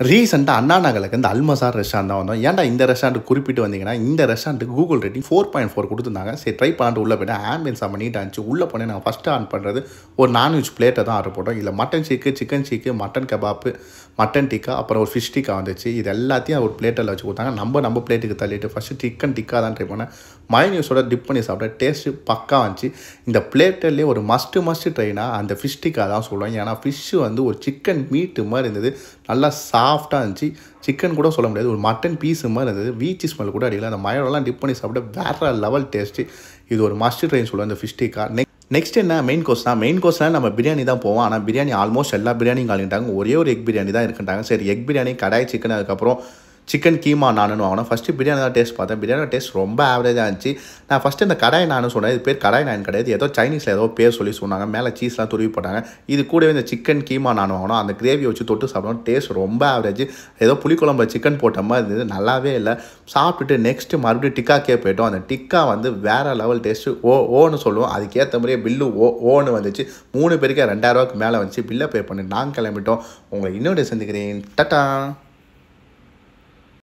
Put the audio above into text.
ரீசெண்டாக அண்ணா நகருக்கு இந்த அல்மசார் ரெஸ்டாரண்ட் தான் வந்தோம். ஏன்டா இந்த ரெஸ்டாரண்ட் குறிப்பிட்டு வந்தீங்கன்னா, இந்த ரெஸ்டாரண்ட்டுக்கு கூகுள் ரேட்டிங் 4.4 கொடுத்துருந்தாங்க. சரி ட்ரை பண்ணிட்டு உள்ளே போய்ட்டு ஆம்பியன்ஸ் செம்ம நீட்டாக இருந்துச்சு. உள்ளே போனேன் நான் ஃபஸ்ட்டு ஆன் பண்ணுறது ஒரு நான்வெஜ் பிளேட்டை தான் ஆர்டர் போட்டோம். இதில் மட்டன் சீக்கு, சிக்கன் சீக்கு, மட்டன் கபாப்பு, மட்டன் டிக்கா, அப்புறம் ஒரு ஃபிஷ் டிக்கா வந்துச்சு. இது எல்லாத்தையும் ஒரு பிளேட்டில் வச்சு கொடுத்தாங்க. நம்ம பிளேட்டுக்கு தள்ளிட்டு ஃபஸ்ட்டு சிக்கன் டிக்கா தான் ட்ரை பண்ணேன். மயோனீஸோட டிப் பண்ணி சாப்பிட்டேன். டேஸ்ட்டு பக்கா வந்துச்சு. இந்த பிளேட்டிலே ஒரு மஸ்ட்டு ட்ரைனா அந்த ஃபிஷ் டிக்கா தான் சொல்லுவேன். ஏன்னா ஃபிஷ்ஷு வந்து ஒரு சிக்கன் மீட்டு மாதிரி இருந்தது. நல்லா சாஃப்டாக இருந்துச்சு. சிக்கன் கூட சொல்ல முடியாது, ஒரு மட்டன் பீஸு மாதிரி இருந்தது. வீச்சு ஸ்மெல் கூட அடிக்கல. அந்த மயோனெல்லாம் டிப் பண்ணி சாப்பிட்டு வேறு லெவல் டேஸ்ட்டு. இது ஒரு மஸ்ட் ட்ரைன்னு சொல்லுவேன் இந்த ஃபிஷ் டிக்கா. நெக்ஸ்ட் என்ன மெயின் கோர்ஸ் தான். மெயின் கோர்ஸ்னால் நம்ம பிரியாணி தான் போவோம். ஆனால் பிரியாணி ஆல்மோஸ்ட் எல்லா பிரியாணியும் காலிட்டாங்க. ஒரே ஒரு எக் பிரியாணி தான் இருக்குன்ட்டாங்க. சரி எக் பிரியாணி, கடாய் சிக்கன், அதுக்கப்புறம் சிக்கன் கீமா நானுன்னு வாங்கினோம். ஃபஸ்ட்டு பிரியாணி தான் டேஸ்ட் பார்த்தேன். பிரியாணி டேஸ்ட் ரொம்ப ஆவரேஜாக இருந்துச்சு. நான் ஃபஸ்ட்டு இந்த கடாய் நானும் சொன்னேன். இது பேர் கடாய் நான் கிடையாது, ஏதோ சைனீஸில் ஏதோ பேர் சொல்லி சொன்னாங்க. மேலே சீஸ்லாம் துருவி போட்டாங்க. இது கூடவே இந்த சிக்கன் கீமா நானும் வாங்கினோம். அந்த கிரேவியை வச்சு தொட்டு சாப்பிடணும். டேஸ்ட் ரொம்ப ஆவரேஜ். ஏதோ புளிக்குழம்பு சிக்கன் போட்ட மாதிரி இருந்தது. நல்லாவே இல்லை. சாப்பிட்டுட்டு நெக்ஸ்ட்டு மறுபடியும் டிக்காக்கே போய்ட்டோம். அந்த டிக்கா வந்து வேறு லெவல் டேஸ்ட்டு. ஓன்னு சொல்லுவோம். அதுக்கேற்ற மாதிரியே பில்லு ஓன்னு வந்துச்சு. 3 பேருக்கு 2000 ரூபாய்க்கு மேலே வந்துச்சு. பில்லை பே பண்ணி நாங்கள் கிளம்பிட்டோம். உங்களை இன்னொரு சந்திக்கிறேன். டட்டா.